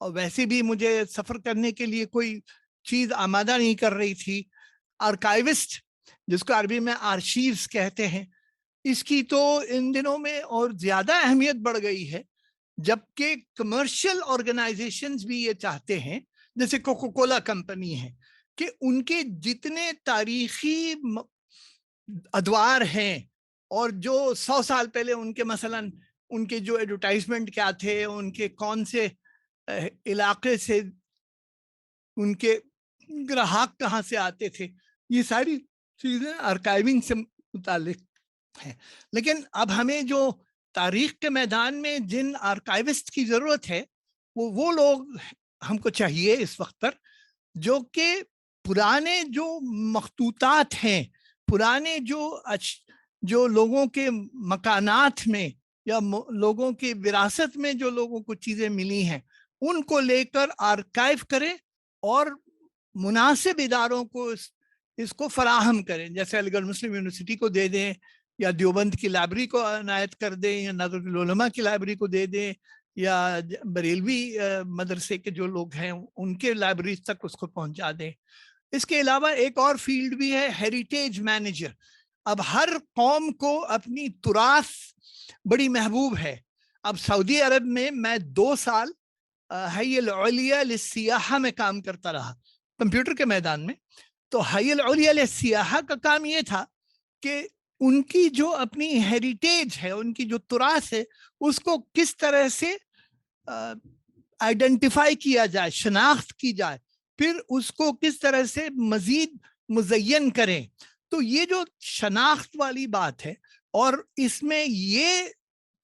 اور ویسے بھی مجھے سفر کرنے کے لیے کوئی چیز آمادہ نہیں کر رہی تھی. آرکائیوسٹ، جس کو عربی میں آرشیوز کہتے ہیں، اس کی تو ان دنوں میں اور زیادہ اہمیت بڑھ گئی ہے، جبکہ کمرشل آرگنائزیشنز بھی یہ چاہتے ہیں، جیسے کوکو کولا کمپنی ہے، کہ ان کے جتنے تاریخی ادوار ہیں اور جو 100 سال پہلے ان کے مثلاً ان کے جو ایڈورٹائزمنٹ کیا تھے، ان کے کون سے علاقے سے ان کے گراہک کہاں سے آتے تھے، یہ ساری چیزیں آرکائیونگ سے متعلق ہیں. لیکن اب ہمیں جو تاریخ کے میدان میں جن آرکائیوسٹ کی ضرورت ہے، وہ لوگ ہم کو چاہیے اس وقت پر، جو کہ پرانے جو مخطوطات ہیں، پرانے جو لوگوں کے مکانات میں یا لوگوں کی وراثت میں جو لوگوں کو چیزیں ملی ہیں، ان کو لے کر آرکائیو کریں اور مناسب اداروں کو اس کو فراہم کریں. جیسے علی گڑھ مسلم یونیورسٹی کو دے دیں، یا دیوبند کی لائبریری کو عنایت کر دیں، یا نظرۃ العلماء کی لائبریری کو دے دیں، یا بریلوی مدرسے کے جو لوگ ہیں ان کے لائبریریز تک اس کو پہنچا دیں. اس کے علاوہ ایک اور فیلڈ بھی ہے، ہیریٹیج مینیجر. اب ہر قوم کو اپنی تراث بڑی محبوب ہے. اب سعودی عرب میں 2 سال حی العلیہ للسیاحہ میں کام کرتا رہا، کمپیوٹر کے میدان میں. تو حی العلیہ للسیاحہ کا کام یہ تھا کہ ان کی جو اپنی ہیریٹیج ہے، ان کی جو تراث ہے، اس کو کس طرح سے آئیڈینٹیفائی کیا جائے، شناخت کی جائے، پھر اس کو کس طرح سے مزید مزین کریں. تو یہ جو شناخت والی بات ہے، اور اس میں یہ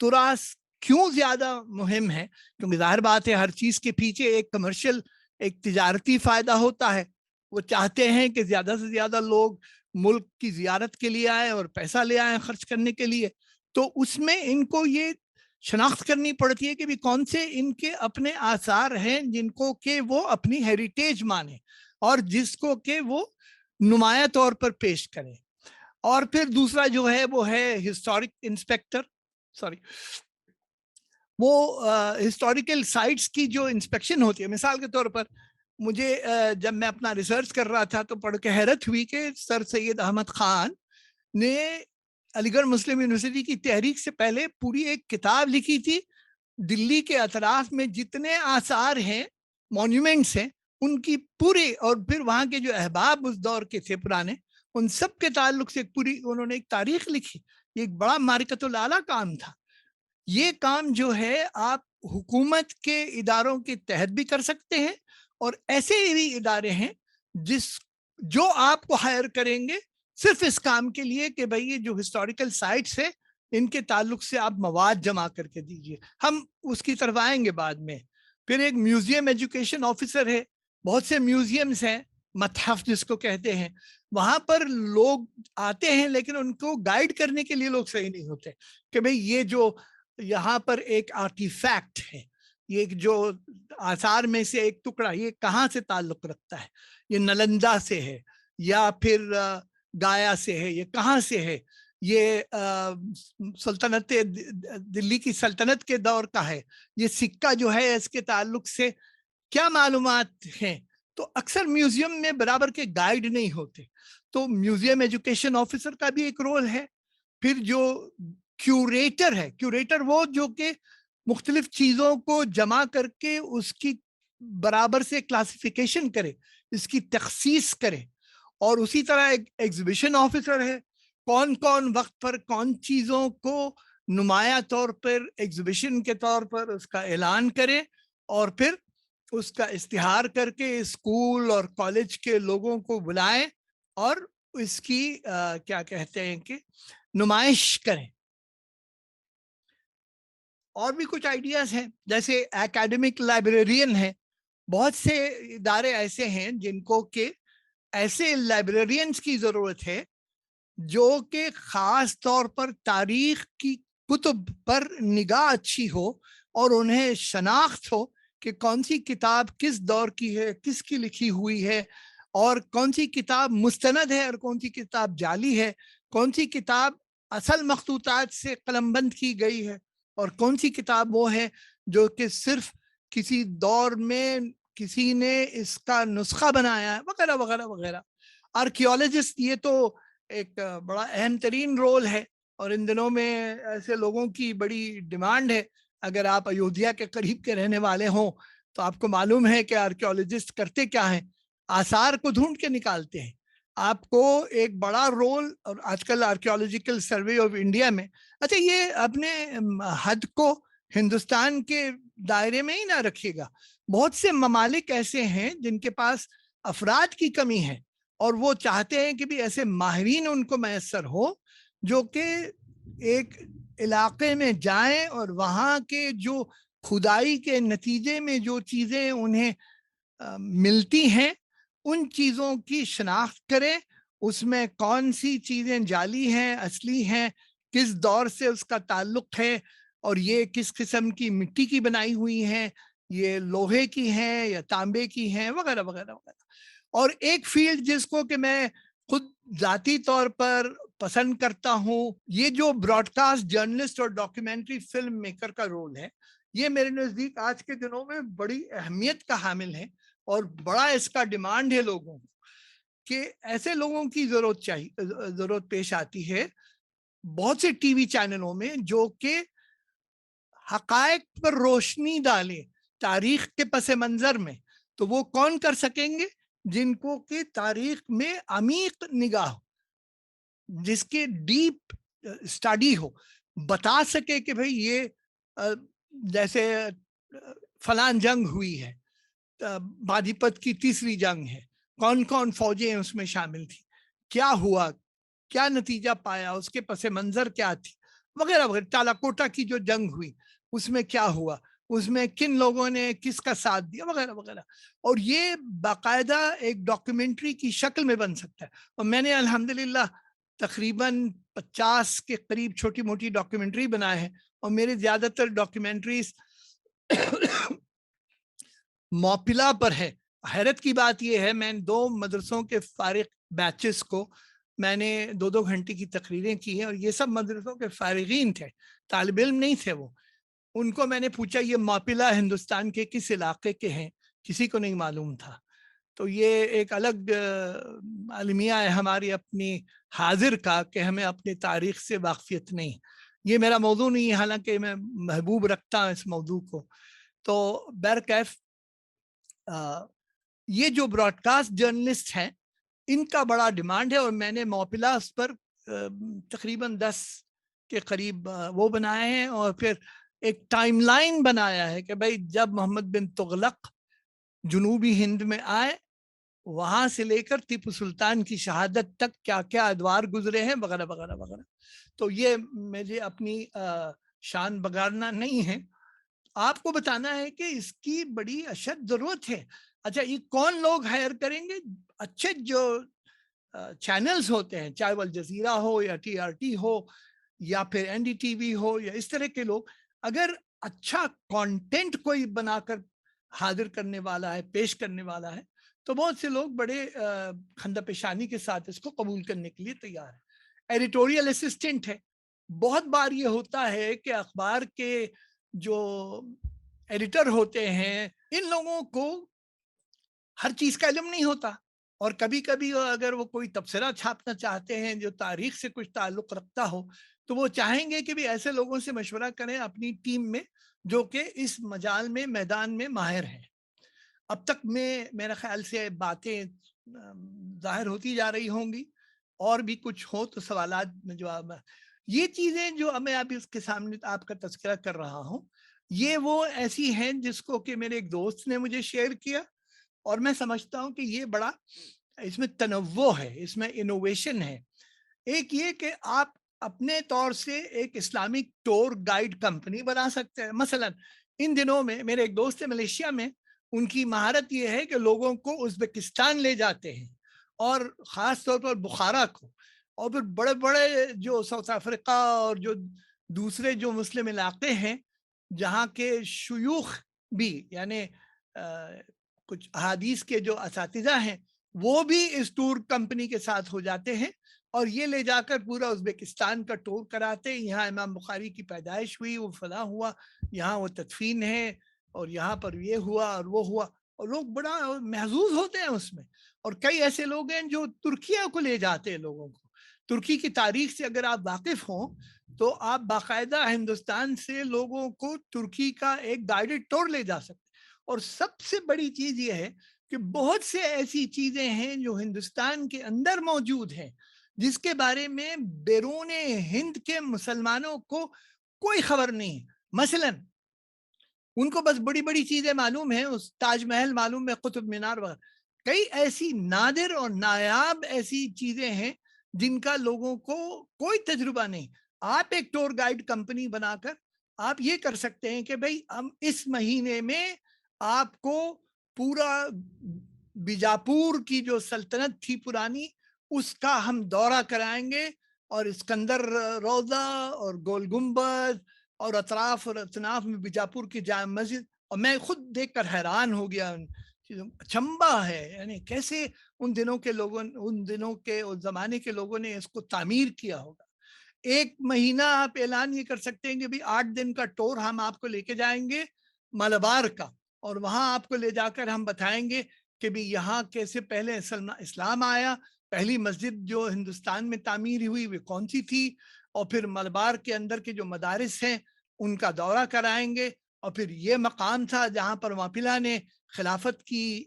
تراث کیوں زیادہ مہم ہے، کیونکہ ظاہر بات ہے ہر چیز کے پیچھے ایک کمرشل، ایک تجارتی فائدہ ہوتا ہے. وہ چاہتے ہیں کہ زیادہ سے زیادہ لوگ ملک کی زیارت کے لیے آئیں اور پیسہ لے آئیں خرچ کرنے کے لیے. تو اس میں ان کو یہ شناخت کرنی پڑتی ہے کہ بھی کون سے ان کے اپنے آثار ہیں جن کو کہ وہ اپنی ہیریٹیج مانیں اور جس کو کہ وہ نمایاں طور پر پیش کریں. اور پھر دوسرا جو ہے وہ ہے ہسٹورک انسپیکٹر، وہ ہسٹوریکل سائٹس کی جو انسپیکشن ہوتی ہے. مثال کے طور پر مجھے جب میں اپنا ریسرچ کر رہا تھا تو پڑھ کے حیرت ہوئی کہ سر سید احمد خان نے علی گڑھ مسلم یونیورسٹی کی تحریک سے پہلے پوری ایک کتاب لکھی تھی، دلی کے اطراف میں جتنے آثار ہیں، مونیومنٹس ہیں، ان کی پوری، اور پھر وہاں کے جو احباب اس دور کے تھے پرانے، ان سب کے تعلق سے پوری انہوں نے ایک تاریخ لکھی. یہ ایک بڑا معرکۃ الاعلیٰ کام تھا. یہ کام جو ہے آپ حکومت کے اداروں کے تحت بھی کر سکتے ہیں، اور ایسے بھی ادارے ہیں جو آپ کو ہائر کریں گے صرف اس کام کے لیے کہ بھئی یہ جو ہسٹوریکل سائٹس ہیں ان کے تعلق سے آپ مواد جمع کر کے دیجئے. ہم اس کی طرف آئیں گے بعد میں. پھر ایک میوزیم ایجوکیشن آفیسر ہے. بہت سے میوزیمز ہیں، متحف جس کو کہتے ہیں، وہاں پر لوگ آتے ہیں لیکن ان کو گائیڈ کرنے کے لیے لوگ صحیح نہیں ہوتے کہ بھئی یہ جو یہاں پر ایک آرٹیفیکٹ ہے، یہ جو آثار میں سے ایک ٹکڑا، یہ کہاں سے تعلق رکھتا ہے، یہ نلندہ سے ہے یا پھر گایا سے ہے، یہ کہاں سے ہے، یہ سلطنت دلی کی سلطنت کے دور کا ہے، یہ سکہ جو ہے اس کے تعلق سے کیا معلومات ہیں. تو اکثر میوزیم میں برابر کے گائیڈ نہیں ہوتے. تو میوزیم ایجوکیشن آفیسر کا بھی ایک رول ہے. پھر جو کیوریٹر ہے، کیوریٹر وہ جو کہ مختلف چیزوں کو جمع کر کے اس کی برابر سے کلاسیفیکیشن کرے، اس کی تخصیص کرے. اور اسی طرح ایک ایگزیبیشن آفیسر ہے، کون کون وقت پر کون چیزوں کو نمایاں طور پر ایگزیبیشن کے طور پر اس کا اعلان کرے، اور پھر اس کا اشتہار کر کے اسکول اور کالج کے لوگوں کو بلائیں اور اس کی کیا کہتے ہیں کہ نمائش کریں. اور بھی کچھ آئیڈیاز ہیں، جیسے اکیڈمک لائبریرین ہیں. بہت سے ادارے ایسے ہیں جن کو کہ ایسے لائبریرینز کی ضرورت ہے جو کہ خاص طور پر تاریخ کی کتب پر نگاہ اچھی ہو اور انہیں شناخت ہو کہ کون سی کتاب کس دور کی ہے، کس کی لکھی ہوئی ہے، اور کون سی کتاب مستند ہے اور کون سی کتاب جعلی ہے، کون سی کتاب اصل مخطوطات سے قلم بند کی گئی ہے، اور کون سی کتاب وہ ہے جو کہ صرف کسی دور میں کسی نے اس کا نسخہ بنایا ہے وغیرہ وغیرہ وغیرہ. آرکیولوجسٹ یہ تو ایک بڑا اہم ترین رول ہے اور ان دنوں میں ایسے لوگوں کی بڑی ڈیمانڈ ہے. اگر آپ ایودھیا کے قریب کے رہنے والے ہوں تو آپ کو معلوم ہے کہ آرکیولوجسٹ کرتے کیا ہیں, آثار کو ڈھونڈ کے نکالتے ہیں. آپ کو ایک بڑا رول, اور آج کل آرکیولوجیکل سروے آف انڈیا میں, اچھا یہ اپنے حد کو ہندوستان کے دائرے میں ہی نہ رکھیے گا, بہت سے ممالک ایسے ہیں جن کے پاس افراد کی کمی ہے اور وہ چاہتے ہیں کہ بھی ایسے ماہرین ان کو میسر ہو جو کہ ایک علاقے میں جائیں اور وہاں کے جو کھدائی کے نتیجے میں جو چیزیں انہیں ملتی ہیں ان چیزوں کی شناخت کریں, اس میں کون سی چیزیں جعلی ہیں, اصلی ہیں, کس دور سے اس کا تعلق ہے, اور یہ کس قسم کی مٹی کی بنائی ہوئی ہیں, یہ لوہے کی ہیں یا تانبے کی ہیں, وغیرہ وغیرہ وغیرہ. اور ایک فیلڈ جس کو کہ میں خود ذاتی طور پر پسند کرتا ہوں, یہ جو براڈ کاسٹ جرنلسٹ اور ڈاکیومنٹری فلم میکر کا رول ہے, یہ میرے نزدیک آج کے دنوں میں بڑی اہمیت کا حامل ہے اور بڑا اس کا ڈیمانڈ ہے لوگوں کو, کہ ایسے لوگوں کی ضرورت پیش آتی ہے بہت سے ٹی وی چینلوں میں جو کہ حقائق پر روشنی ڈالیں تاریخ کے پس منظر میں. تو وہ کون کر سکیں گے؟ جن کو کہ تاریخ میں عمیق نگاہ ہو, جس کے ڈیپ اسٹڈی ہو, بتا سکے کہ بھئی یہ جیسے فلان جنگ ہوئی ہے, بادی پت کی تیسری جنگ ہے, کون کون فوجیں اس میں شامل تھی, کیا ہوا, کیا نتیجہ پایا, اس کے پس منظر کیا تھی, وغیرہ وغیرہ. تالاکوٹا کی جو جنگ ہوئی اس میں کیا ہوا, اس میں کن لوگوں نے کس کا ساتھ دیا, وغیرہ وغیرہ. اور یہ باقاعدہ ایک ڈاکیومنٹری کی شکل میں بن سکتا ہے. اور میں نے الحمدللہ تقریباً 50 کے قریب چھوٹی موٹی ڈاکیومنٹری بنائے ہیں, اور میرے زیادہ تر ڈاکیومنٹریز موپلا پر ہے. حیرت کی بات یہ ہے, میں 2 مدرسوں کے فارغ بیچز کو میں نے 2 گھنٹے کی تقریریں کی ہیں, اور یہ سب مدرسوں کے فارغین تھے, طالب علم نہیں تھے وہ. ان کو میں نے پوچھا یہ موپلا ہندوستان کے کس علاقے کے ہیں, کسی کو نہیں معلوم تھا. تو یہ ایک الگ المیہ ہے ہماری اپنی حاضر کا کہ ہمیں اپنی تاریخ سے واقفیت نہیں. یہ میرا موضوع نہیں ہے, حالانکہ میں محبوب رکھتا ہوں اس موضوع کو. تو بہرکیف یہ جو براڈ کاسٹ جرنلسٹ ہیں ان کا بڑا ڈیمانڈ ہے, اور میں نے موپلا اس پر تقریباً 10 کے قریب وہ بنائے ہیں, اور پھر ایک ٹائم لائن بنایا ہے کہ بھئی جب محمد بن تغلق جنوبی ہند میں آئے, وہاں سے لے کر ٹیپو سلطان کی شہادت تک کیا کیا ادوار گزرے ہیں, وغیرہ وغیرہ وغیرہ. تو یہ مجھے اپنی شان بگاڑنا نہیں ہے, آپ کو بتانا ہے کہ اس کی بڑی اشد ضرورت ہے. اچھا یہ کون لوگ ہائر کریں گے؟ اچھے جو چینلز ہوتے ہیں, چاہے وہ الجزیرہ ہو یا ٹی آر ٹی ہو یا پھر این ڈی ٹی وی ہو یا اس طرح کے لوگ, اگر اچھا کانٹینٹ کوئی بنا کر حاضر کرنے والا ہے, پیش کرنے والا ہے, تو بہت سے لوگ بڑے خندہ پیشانی کے ساتھ اس کو قبول کرنے کے لیے تیار ہیں. ایڈیٹوریل اسسٹنٹ ہے. بہت بار یہ ہوتا ہے کہ اخبار کے جو ایڈیٹر ہوتے ہیں ان لوگوں کو ہر چیز کا علم نہیں ہوتا, اور کبھی کبھی اگر وہ کوئی تبصرہ چھاپنا چاہتے ہیں جو تاریخ سے کچھ تعلق رکھتا ہو, تو وہ چاہیں گے کہ بھی ایسے لوگوں سے مشورہ کریں اپنی ٹیم میں جو کہ اس مجال میں میدان میں ماہر ہیں. اب تک میں میرے خیال سے باتیں ظاہر ہوتی جا رہی ہوں گی, اور بھی کچھ ہو تو سوالات میں جواب. یہ چیزیں جو میں اب اس کے سامنے آپ کا تذکرہ کر رہا ہوں, یہ وہ ایسی ہیں جس کو کہ میرے ایک دوست نے مجھے شیئر کیا, اور میں سمجھتا ہوں کہ یہ بڑا اس میں تنوع ہے, اس میں انوویشن ہے. ایک یہ کہ آپ اپنے طور سے ایک اسلامک ٹور گائیڈ کمپنی بنا سکتے ہیں. مثلا ان دنوں میں میرے ایک دوست ہے ملیشیا میں, ان کی مہارت یہ ہے کہ لوگوں کو ازبکستان لے جاتے ہیں, اور خاص طور پر بخارا کو, اور پھر بڑے بڑے جو ساؤتھ افریقہ اور جو دوسرے جو مسلم علاقے ہیں جہاں کے شیوخ بھی, یعنی کچھ احادیث کے جو اساتذہ ہیں وہ بھی اس ٹور کمپنی کے ساتھ ہو جاتے ہیں, اور یہ لے جا کر پورا ازبکستان کا ٹور کراتے ہیں. یہاں امام بخاری کی پیدائش ہوئی, وہ فلاں ہوا, یہاں وہ تدفین ہے, اور یہاں پر یہ ہوا اور وہ ہوا، اور لوگ بڑا محظوظ ہوتے ہیں اس میں. اور کئی ایسے لوگ ہیں جو ترکیہ کو لے جاتے ہیں لوگوں کو. ترکی کی تاریخ سے اگر آپ واقف ہوں تو آپ باقاعدہ ہندوستان سے لوگوں کو ترکی کا ایک گائیڈڈ ٹور لے جا سکتے. اور سب سے بڑی چیز یہ ہے کہ بہت سے ایسی چیزیں ہیں جو ہندوستان کے اندر موجود ہیں جس کے بارے میں بیرون ہند کے مسلمانوں کو کوئی خبر نہیں ہے. مثلاً ان کو بس بڑی بڑی چیزیں معلوم ہیں، اس تاج محل معلوم ہے، قطب مینار وغیرہ. کئی ایسی نادر اور نایاب ایسی چیزیں ہیں جن کا لوگوں کو کوئی تجربہ نہیں. آپ ایک ٹور گائیڈ کمپنی بنا کر آپ یہ کر سکتے ہیں کہ بھئی ہم اس مہینے میں آپ کو پورا بیجاپور کی جو سلطنت تھی پرانی اس کا ہم دورہ کرائیں گے، اور اسکندر روضہ اور گول گنبد اور اطراف اور اطناف میں بیجاپور کی جامع مسجد. اور میں خود دیکھ کر حیران ہو گیا، چمبا ہے، یعنی کیسے ان دنوں کے لوگوں، ان دنوں کے اس زمانے کے لوگوں نے اس کو تعمیر کیا ہوگا. ایک مہینہ آپ اعلان یہ کر سکتے ہیں کہ بھی 8 دن کا ٹور ہم آپ کو لے کے جائیں گے ملبار کا، اور وہاں آپ کو لے جا کر ہم بتائیں گے کہ بھی یہاں کیسے پہلے اسلام آیا، پہلی مسجد جو ہندوستان میں تعمیر ہوئی وہ کون سی تھی، اور پھر ملبار کے اندر کے جو مدارس ہیں ان کا دورہ کرائیں گے، اور پھر یہ مقام تھا جہاں پر واپلہ نے خلافت کی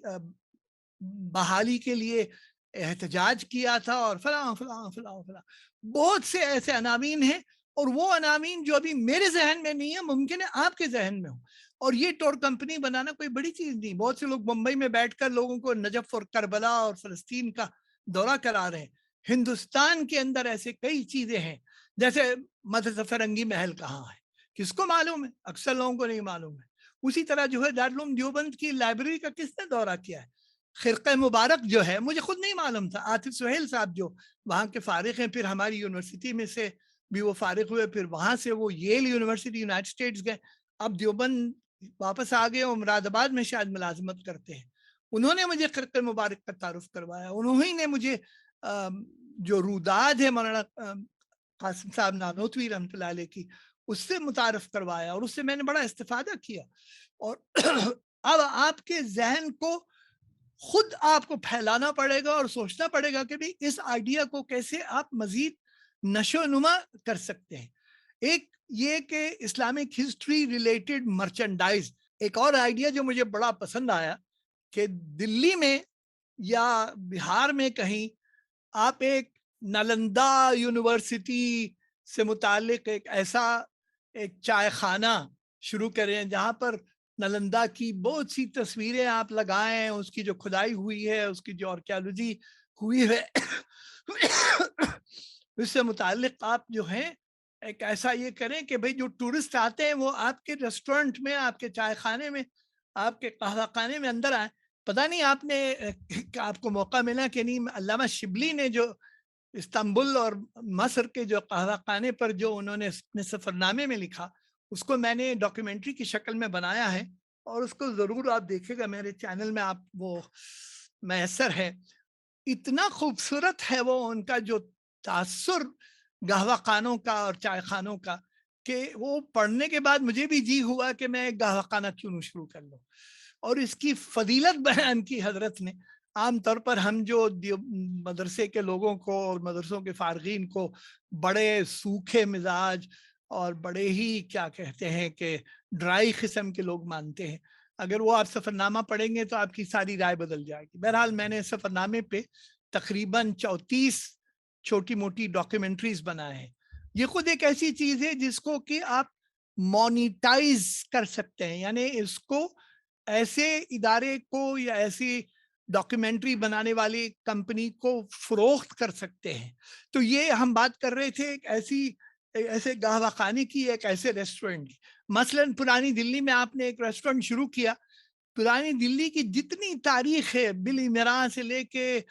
بحالی کے لیے احتجاج کیا تھا، اور فلاں فلاں فلاں فلاں. بہت سے ایسے عناوین ہیں، اور وہ عناوین جو ابھی میرے ذہن میں نہیں ہے ممکن ہے آپ کے ذہن میں ہو. اور یہ ٹور کمپنی بنانا کوئی بڑی چیز نہیں. بہت سے لوگ بمبئی میں بیٹھ کر لوگوں کو نجف اور کربلا اور فلسطین کا دورہ کرا رہے ہیں. ہندوستان کے اندر ایسے کئی چیزیں ہیں، جیسے مدرسہ فرنگی محل کہاں ہے، کس کو معلوم ہے؟ اکثر لوگوں کو نہیں معلوم ہے. اسی طرح جو ہے دارالعلوم دیوبند کی لائبریری کا کس نے دورہ کیا ہے؟ خرقہ مبارک جو ہے مجھے خود نہیں معلوم تھا، عاطف سہیل صاحب جو وہاں کے فارغ ہیں، پھر ہماری یونیورسٹی میں سے بھی وہ فارغ ہوئے، پھر وہاں سے وہ ییل یونیورسٹی یونائٹڈ اسٹیٹس گئے، اب دیوبند واپس آ گئے اور مراد آباد میں شاید ملازمت کرتے ہیں. انہوں نے مجھے خرقہ مبارک کا تعارف کروایا. انہوں ہی نے مجھے جو روداد ہے مولانا قاسم صاحب نانوتوی رحمۃ اللہ علیہ کی، اس سے متعارف کروایا، اور اس سے میں نے بڑا استفادہ کیا. اور اب آپ کے ذہن کو خود آپ کو پھیلانا پڑے گا اور سوچنا پڑے گا کہ بھی اس آئیڈیا کو کیسے آپ مزید نشو و نما کر سکتے ہیں. ایک یہ کہ اسلامک ہسٹری ریلیٹڈ مرچنڈائز. ایک اور آئیڈیا جو مجھے بڑا پسند آیا کہ دلی میں یا بہار میں کہیں آپ ایک نالندہ یونیورسٹی سے متعلق ایک ایسا ایک چائے خانہ شروع کریں جہاں پر نالندہ کی بہت سی تصویریں آپ لگائیں، اس کی جو کھدائی ہوئی ہے، اس کی جو آرکیالوجی ہوئی ہے اس سے متعلق آپ جو ہیں ایک ایسا یہ کریں کہ بھئی جو ٹورسٹ آتے ہیں وہ آپ کے ریسٹورنٹ میں، آپ کے چائے خانے میں، آپ کے قہوہ خانے میں اندر آئیں. پتہ نہیں آپ نے آپ کو موقع ملا کہ نہیں، علامہ شبلی نے جو استنبول اور مصر کے جو قہوہ خانے پر جو انہوں نے اپنے سفر نامے میں لکھا، اس کو میں نے ڈاکیومنٹری کی شکل میں بنایا ہے، اور اس کو ضرور آپ دیکھیں گا، میرے چینل میں آپ وہ میسر ہے. اتنا خوبصورت ہے وہ ان کا جو تاثر قہوہ خانوں کا اور چائے خانوں کا، کہ وہ پڑھنے کے بعد مجھے بھی جی ہوا کہ میں ایک قہوہ خانہ کیوں نہ شروع کر لوں. اور اس کی فضیلت بیان کی حضرت نے. عام طور پر ہم جو مدرسے کے لوگوں کو اور مدرسوں کے فارغین کو بڑے سوکھے مزاج اور بڑے ہی کیا کہتے ہیں کہ ڈرائی قسم کے لوگ مانتے ہیں. اگر وہ آپ سفر نامہ پڑھیں گے تو آپ کی ساری رائے بدل جائے گی. بہرحال میں نے سفر نامے پہ تقریباً 34 چھوٹی موٹی ڈاکیومنٹریز بنائے ہیں. یہ خود ایک ایسی چیز ہے جس کو کہ آپ مونیٹائز کر سکتے ہیں، یعنی اس کو ایسے ادارے کو یا ایسی ڈاکیومنٹری بنانے والی کمپنی کو فروخت کر سکتے ہیں. تو یہ ہم بات کر رہے تھے ایسے قہوہ خانے کی، ایک ایسے ریسٹورنٹ کی. مثلاً پرانی دلی میں آپ نے ایک ریسٹورنٹ شروع کیا. پرانی دلی کی جتنی تاریخ ہے، بلی میراں سے لے کے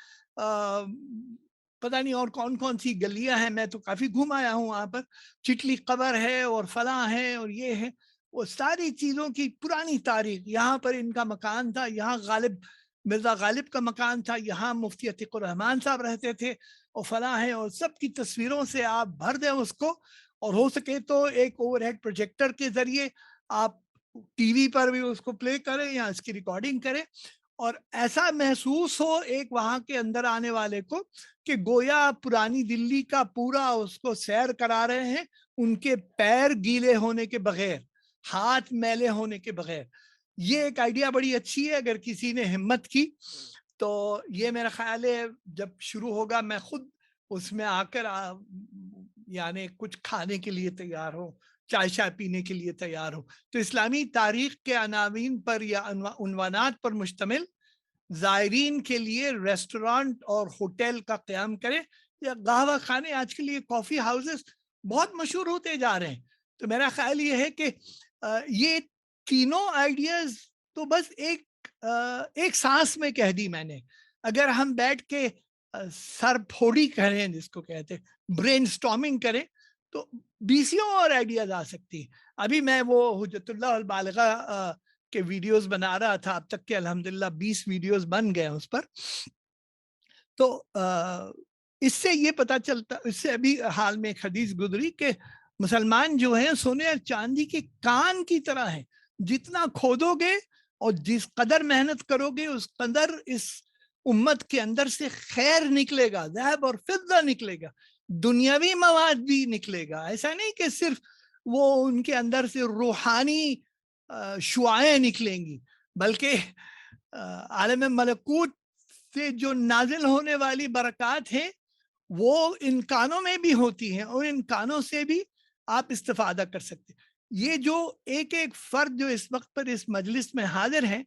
پتہ نہیں اور کون کون سی گلیاں ہیں، میں تو کافی گھوم آیا ہوں وہاں پر، چٹلی قبر ہے اور فلاں ہے اور یہ ہے، وہ ساری چیزوں کی پرانی تاریخ. یہاں پر ان کا مکان تھا، یہاں مرزا غالب کا مکان تھا، یہاں مفتی عتیق الرحمان صاحب رہتے تھے، اور فلاں ہے، اور سب کی تصویروں سے آپ بھر دیں اس کو. اور ہو سکے تو ایک اوور ہیڈ پروجیکٹر کے ذریعے آپ ٹی وی پر بھی اس کو پلے کریں یا اس کی ریکارڈنگ کریں, اور ایسا محسوس ہو ایک وہاں کے اندر آنے والے کو کہ گویا پرانی دلی کا پورا اس کو سیر کرا رہے ہیں, ان کے پیر گیلے ہونے کے بغیر, ہاتھ میلے ہونے کے بغیر. یہ ایک آئیڈیا بڑی اچھی ہے, اگر کسی نے ہمت کی تو یہ میرا خیال ہے جب شروع ہوگا میں خود اس میں آ کر یعنی کچھ کھانے کے لیے تیار ہوں, چائے شائے پینے کے لیے تیار ہوں. تو اسلامی تاریخ کے عناوین پر یا عنوانات پر مشتمل زائرین کے لیے ریسٹورانٹ اور ہوٹل کا قیام کریں, یا قہوہ خانے, آج کے لیے کافی ہاؤسز بہت مشہور ہوتے جا رہے ہیں. تو میرا خیال یہ ہے کہ یہ تینوں آئیڈیاز تو بس ایک سانس میں کہہ دی میں نے. اگر ہم بیٹھ کے سر پھوڑی کریں, جس کو کہتے ہیں برین سٹارمنگ کریں, تو بیسیوں اور آئیڈیاز آ سکتی ہیں. ابھی میں وہ حجت اللہ البالغہ کے ویڈیوز بنا رہا تھا, اب تک کے الحمدللہ 20 ویڈیوز بن گئے اس پر. تو اس سے یہ پتا چلتا, اس سے ابھی حال میں ایک حدیث گزری کہ مسلمان جو ہیں سونے اور چاندی کے کان کی طرح ہیں, جتنا کھودو گے اور جس قدر محنت کرو گے اس قدر اس امت کے اندر سے خیر نکلے گا, ذهب اور فضہ نکلے گا, دنیاوی مواد بھی نکلے گا. ایسا نہیں کہ صرف وہ ان کے اندر سے روحانی شعائیں نکلیں گی, بلکہ عالم ملکوت سے جو نازل ہونے والی برکات ہیں وہ ان کانوں میں بھی ہوتی ہیں, اور ان کانوں سے بھی آپ استفادہ کر سکتے. یہ جو ایک ایک فرد جو اس وقت پر اس مجلس میں حاضر ہیں,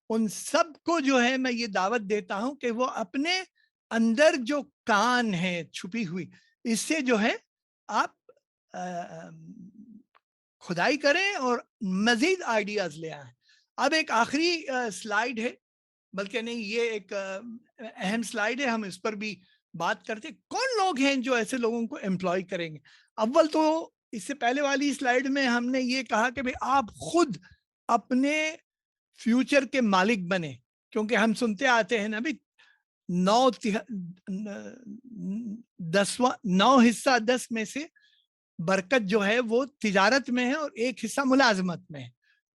ان سب کو جو ہے میں یہ دعوت دیتا ہوں کہ وہ اپنے اندر جو کان ہے چھپی ہوئی, اس سے جو ہے آپ کھدائی کریں اور مزید آئیڈیاز لے آئیں. اب ایک آخری سلائیڈ ہے, بلکہ نہیں یہ ایک اہم سلائیڈ ہے, ہم اس پر بھی بات کرتے ہیں. کون لوگ ہیں جو ایسے لوگوں کو امپلائی کریں گے؟ اول تو اس سے پہلے والی سلائیڈ میں ہم نے یہ کہا کہ آپ خود اپنے فیوچر کے مالک بنے, کیونکہ ہم سنتے آتے ہیں نا بھی 9/10 میں سے برکت جو ہے وہ تجارت میں ہے اور ایک حصہ ملازمت میں ہے.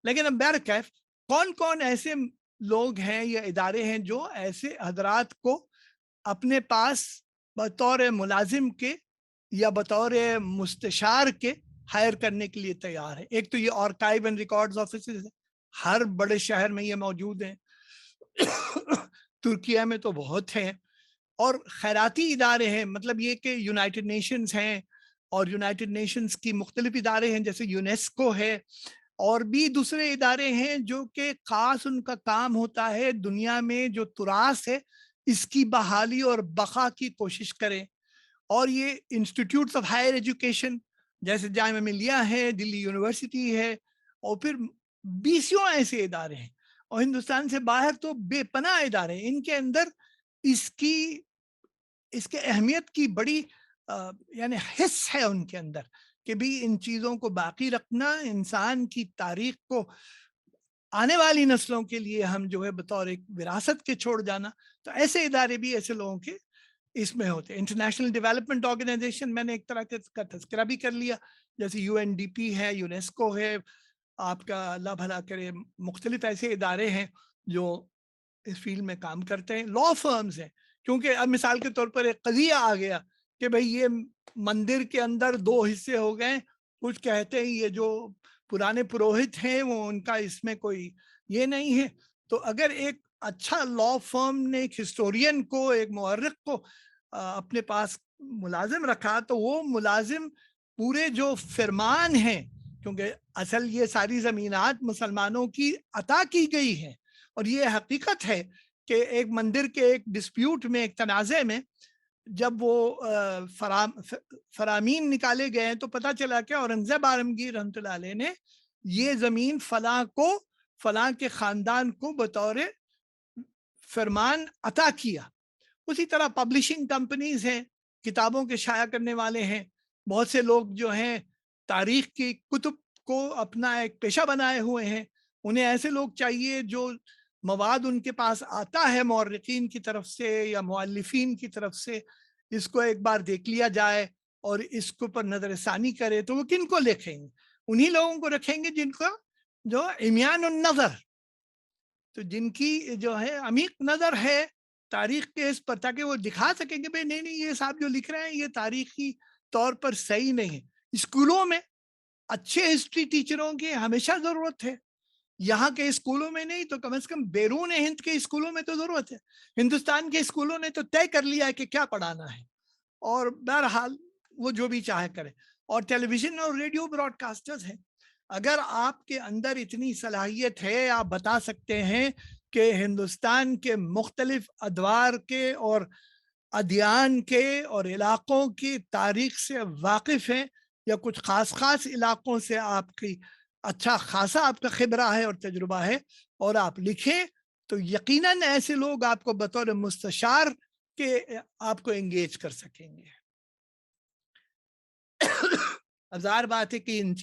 لیکن اب بہرکیف کون کون ایسے لوگ ہیں یا ادارے ہیں جو ایسے حضرات کو اپنے پاس بطور ملازم کے یا بطور مستشار کے ہائر کرنے کے لیے تیار ہے؟ ایک تو یہ آرکائیو اینڈ ریکارڈز آفیسز ہے, ہر بڑے شہر میں یہ موجود ہیں, ترکیہ میں تو بہت ہیں, اور خیراتی ادارے ہیں, مطلب یہ کہ یونائٹڈ نیشنز ہیں, اور یونائٹڈ نیشنز کی مختلف ادارے ہیں جیسے یونیسکو ہے, اور بھی دوسرے ادارے ہیں جو کہ خاص ان کا کام ہوتا ہے دنیا میں جو تراث ہے اس کی بحالی اور بقا کی کوشش کریں. اور یہ انسٹیٹیوٹس آف ہائر ایجوکیشن جیسے جامعہ ملیہ ہے, دلی یونیورسٹی ہے, اور پھر بیسیوں ایسے ادارے ہیں, اور ہندوستان سے باہر تو بے پناہ ادارے ہیں. ان کے اندر اس کے اہمیت کی بڑی یعنی حس ہے ان کے اندر کہ بھی ان چیزوں کو باقی رکھنا, انسان کی تاریخ کو آنے والی نسلوں کے لیے ہم جو ہے بطور ایک وراثت کے چھوڑ جانا. تو ایسے ادارے بھی ایسے لوگوں کے اس میں ہوتے ہیں. انٹرنیشنل ڈیولپمنٹ آرگنائزیشن میں نے ایک طرح کا تذکرہ بھی کر لیا, جیسے UNDP ہے, یونیسکو ہے, آپ کا اللہ بھلا کرے, مختلف ایسے ادارے ہیں جو اس فیلڈ میں کام کرتے ہیں. لا فرمز ہیں, کیونکہ اب مثال کے طور پر ایک قضیہ آ گیا کہ بھئی یہ مندر کے اندر 2 حصے ہو گئے, کچھ کہتے ہیں یہ جو پرانے پروہت ہیں وہ ان کا اس میں کوئی یہ نہیں ہے. تو اگر ایک اچھا لا فرم نے ایک ہسٹورین کو, ایک مورخ کو اپنے پاس ملازم رکھا, تو وہ ملازم پورے جو فرمان ہیں, کیونکہ اصل یہ ساری زمینات مسلمانوں کی عطا کی گئی ہیں, اور یہ حقیقت ہے کہ ایک مندر کے ایک ڈسپیوٹ میں, ایک تنازع میں جب وہ فرامین نکالے گئے تو پتہ چلا کہ اورنگزیب عالمگیر رحمۃ اللہ علیہ نے یہ زمین فلاں کے خاندان کو بطور فرمان عطا کیا. اسی طرح پبلشنگ کمپنیز ہیں, کتابوں کے شائع کرنے والے ہیں, بہت سے لوگ جو ہیں تاریخ کی کتب کو اپنا ایک پیشہ بنائے ہوئے ہیں. انہیں ایسے لوگ چاہیے جو مواد ان کے پاس آتا ہے مورخین کی طرف سے یا مؤلفین کی طرف سے, اس کو ایک بار دیکھ لیا جائے اور اس کو پر نظر ثانی کرے. تو وہ کن کو لکھیں گے؟ انہی لوگوں کو رکھیں گے جن کا جو عمیان النظر، تو جن کی جو ہے عمیق نظر ہے تاریخ کے اس پر، تاکہ وہ دکھا سکیں کہ بھئی نہیں نہیں یہ صاحب جو لکھ رہے ہیں یہ تاریخی طور پر صحیح نہیں ہے۔ اسکولوں میں اچھے ہسٹری ٹیچروں کی ہمیشہ ضرورت ہے، یہاں کے اسکولوں میں نہیں تو کم از کم بیرون ہند کے اسکولوں میں تو ضرورت ہے۔ ہندوستان کے اسکولوں نے تو طے کر لیا ہے کہ کیا پڑھانا ہے، اور بہرحال وہ جو بھی چاہے کرے۔ اور ٹیلی ویژن اور ریڈیو براڈ کاسٹرز ہیں، اگر آپ کے اندر اتنی صلاحیت ہے، آپ بتا سکتے ہیں کہ ہندوستان کے مختلف ادوار کے اور ادیان کے اور علاقوں کی تاریخ سے واقف ہیں، یا کچھ خاص علاقوں سے آپ کی اچھا خاصا آپ کا خبرہ ہے اور تجربہ ہے، اور آپ لکھیں، تو یقیناً ایسے لوگ آپ کو بطور مستشار کے آپ کو انگیج کر سکیں گے۔ اب ظاہر بات ہے کہ ان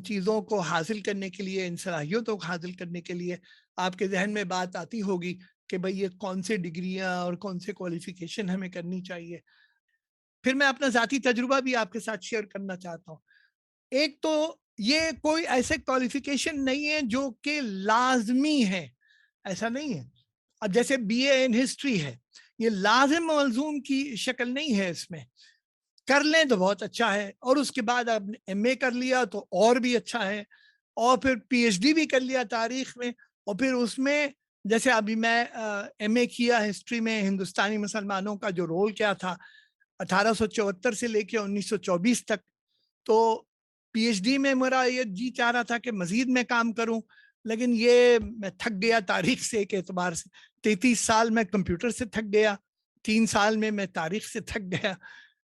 چیزوں کو حاصل کرنے کے لیے، ان صلاحیتوں کو حاصل کرنے کے لیے آپ کے ذہن میں بات آتی ہوگی کہ بھئی یہ کون سے ڈگریاں اور کون سے کوالیفیکیشن ہمیں کرنی چاہیے۔ پھر میں اپنا ذاتی تجربہ بھی آپ کے ساتھ شیئر کرنا چاہتا ہوں۔ ایک تو یہ کوئی ایسے کوالیفیکیشن نہیں ہے جو کہ لازمی ہے، ایسا نہیں ہے۔ اب جیسے بی اے ان ہسٹری ہے، یہ لازم ملزوم کی شکل نہیں ہے، اس میں کر لیں تو بہت اچھا ہے، اور اس کے بعد آپ نے ایم اے کر لیا تو اور بھی اچھا ہے، اور پھر پی ایچ ڈی بھی کر لیا تاریخ میں، اور پھر اس میں جیسے ابھی میں ایم اے کیا ہسٹری میں، ہندوستانی مسلمانوں کا جو رول کیا تھا 1874 سے لے کے 1924 تک، تو پی ایچ ڈی میں میرا یہ جی چاہ رہا تھا کہ مزید میں کام کروں، لیکن یہ میں تھک گیا تاریخ سے ایک اعتبار سے۔ 33 سال میں کمپیوٹر سے تھک گیا، 3 سال میں تاریخ سے تھک گیا،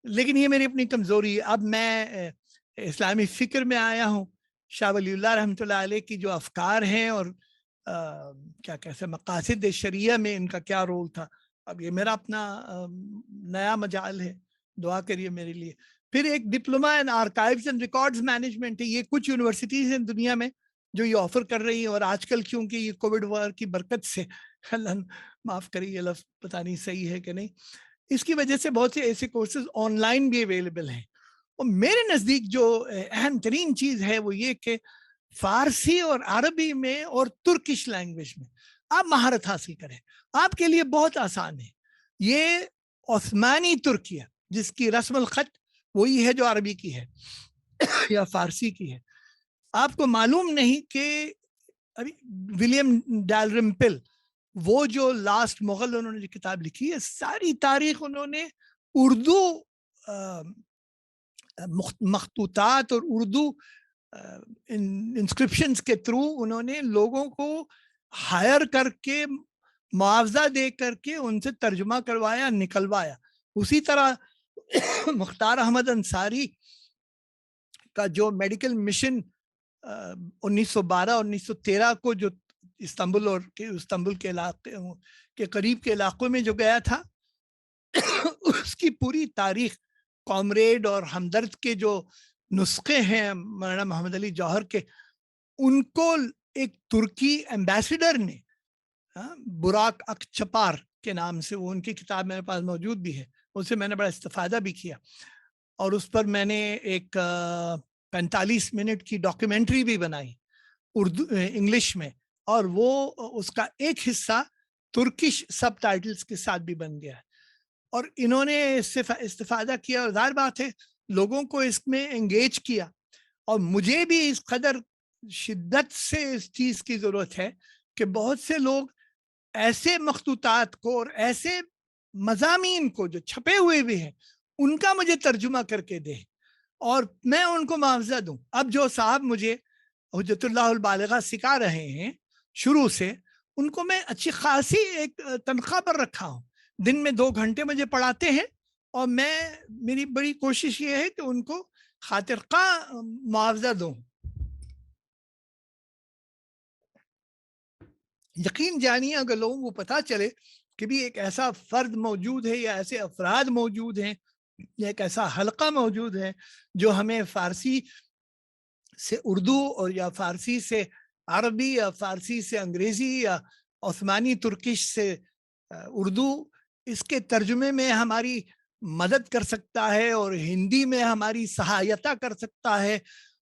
لیکن یہ میری اپنی کمزوری ہے۔ اب میں اسلامی فکر میں آیا ہوں، شاہ ولی اللہ رحمۃ اللہ علیہ کی جو افکار ہیں اور کیا کہتے ہیں مقاصد شریعہ میں ان کا کیا رول تھا، اب یہ میرا اپنا نیا مجال ہے، دعا کریے میرے لیے۔ پھر ایک diploma in archives and records management ہے، یہ کچھ یونیورسٹیز ہیں دنیا میں جو یہ آفر کر رہی ہیں، اور آج کل کیونکہ یہ کووڈ وار کی برکت سے، اللہ معاف کریے یہ لفظ پتہ نہیں صحیح ہے کہ نہیں، اس کی وجہ سے بہت سے ایسے کورسز آن لائن بھی اویلیبل ہیں۔ اور میرے نزدیک جو اہم ترین چیز ہے وہ یہ کہ فارسی اور عربی میں اور ترکش لینگویج میں آپ مہارت حاصل کریں، آپ کے لیے بہت آسان ہے۔ یہ عثمانی ترکی ہے جس کی رسم الخط وہی ہے جو عربی کی ہے یا فارسی کی ہے۔ آپ کو معلوم نہیں کہ ابھی ولیم ڈالرمپل، وہ جو لاسٹ مغل انہوں نے جو کتاب لکھی ہے، ساری تاریخ انہوں نے اردو مخطوطات اور اردو انسکرپشنز کے تھرو انہوں نے لوگوں کو ہائر کر کے معاوضہ دے کر کے ان سے ترجمہ کروایا، نکلوایا۔ اسی طرح مختار احمد انصاری کا جو میڈیکل مشن 1912-1913 کو جو استنبول کے علاقے کے قریب کے علاقوں میں جو گیا تھا، اس کی پوری تاریخ کامریڈ اور ہمدرد کے جو نسخے ہیں مولانا محمد علی جوہر کے، ان کو ایک ترکی ایمبیسیڈر نے، براک اکچپار کے نام سے، وہ ان کی کتاب میرے پاس موجود بھی ہے، اس سے میں نے بڑا استفادہ بھی کیا، اور اس پر میں نے ایک 45 منٹ کی ڈاکیومنٹری بھی بنائی اردو انگلش میں، اور وہ اس کا ایک حصہ ترکش سب ٹائٹلز کے ساتھ بھی بن گیا ہے۔ اور انہوں نے اس سے استفادہ کیا، اور ظاہر بات ہے لوگوں کو اس میں انگیج کیا، اور مجھے بھی اس قدر شدت سے اس چیز کی ضرورت ہے کہ بہت سے لوگ ایسے مخطوطات کو اور ایسے مضامین کو جو چھپے ہوئے بھی ہیں ان کا مجھے ترجمہ کر کے دیں اور میں ان کو معاوضہ دوں۔ اب جو صاحب مجھے حجت اللہ البالغہ سکھا رہے ہیں شروع سے، ان کو میں اچھی خاصی ایک تنخواہ پر رکھا ہوں، دن میں 2 گھنٹے مجھے پڑھاتے ہیں، اور میری بڑی کوشش یہ ہے کہ ان کو خاطر خواہ معاوضہ دوں۔ یقین جانیے اگر لوگوں کو پتہ چلے کہ بھی ایک ایسا فرد موجود ہے یا ایسے افراد موجود ہیں یا ایک ایسا حلقہ موجود ہے جو ہمیں فارسی سے اردو اور یا فارسی سے عربی یا فارسی سے انگریزی یا عثمانی ترکش سے اردو، اس کے ترجمے میں ہماری مدد کر سکتا ہے اور ہندی میں ہماری سہایتا کر سکتا ہے،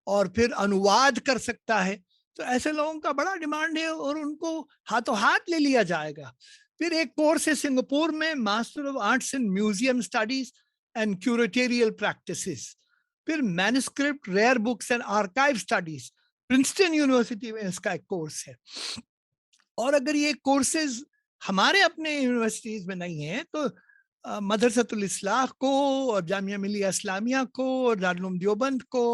اور پھر انواد کر سکتا ہے. تو ایسے لوگوں کا بڑا ڈیمانڈ ہے اور ان کو ہاتھوں ہاتھ لے لیا جائے گا. پھر ایک کورس ہے سنگاپور میں master of arts in museum studies and curatorial practices. پھر مینuscript rare books and archive studies Princeton university میں اس کا ایک کورس ہے. اور اگر یہ کورسز ہمارے اپنے یونیورسٹیز میں نہیں ہیں تو مدرسۃ الاصلاح کو اور جامعہ ملیہ اسلامیہ کو اور دارالعلوم دیوبند کو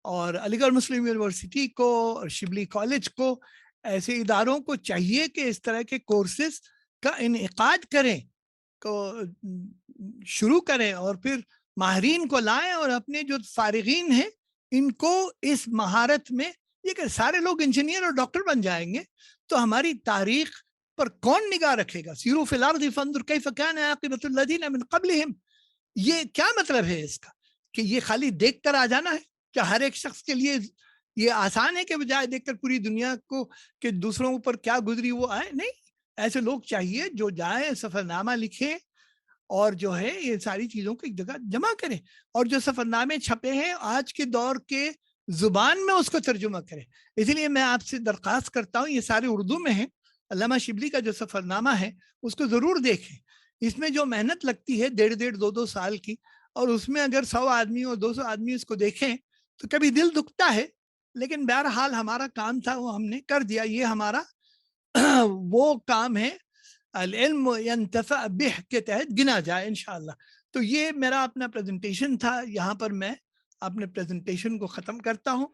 اور علی گڑھ مسلم یونیورسٹی کو اور شبلی کالج کو، ایسے اداروں کو چاہیے کہ اس طرح کے کورسز کا انعقاد کریں، کو شروع کریں اور پھر ماہرین کو لائیں اور اپنے جو فارغین ہیں ان کو اس مہارت میں، یہ کہ سارے لوگ انجینئر اور ڈاکٹر بن جائیں گے تو ہماری تاریخ پر کون نگاہ رکھے گا؟ سیروا فی الارض فانظر کیف کان عاقبۃ الذین من قبلہم. یہ کیا مطلب ہے اس کا؟ کہ یہ خالی دیکھ کر آ جانا ہے؟ کیا ہر ایک شخص کے لیے یہ آسان ہے کہ بجائے دیکھ کر پوری دنیا کو کہ دوسروں پر کیا گزری وہ آئے؟ نہیں، ایسے لوگ چاہیے جو جائیں سفر نامہ لکھیں اور جو ہے یہ ساری چیزوں کو ایک جگہ جمع کریں، اور جو سفر نامے چھپے ہیں آج کے دور کے زبان میں اس کو ترجمہ کریں. اسی لیے میں آپ سے درخواست کرتا ہوں، یہ سارے اردو میں ہیں، علامہ شبلی کا جو سفر نامہ ہے اس کو ضرور دیکھیں. اس میں جو محنت لگتی ہے 1.5 سال کی، اور اس میں اگر 100 آدمی اور 200 آدمی اس کو دیکھیں تو کبھی دل دکھتا ہے، لیکن بہرحال ہمارا کام تھا وہ ہم نے کر دیا. یہ ہمارا وہ کام ہے العلم ينتفع به کے تحت گنا جائے انشاءاللہ. تو یہ میرا اپنا پریزنٹیشن تھا، یہاں پر میں اپنے پریزنٹیشن کو ختم کرتا ہوں.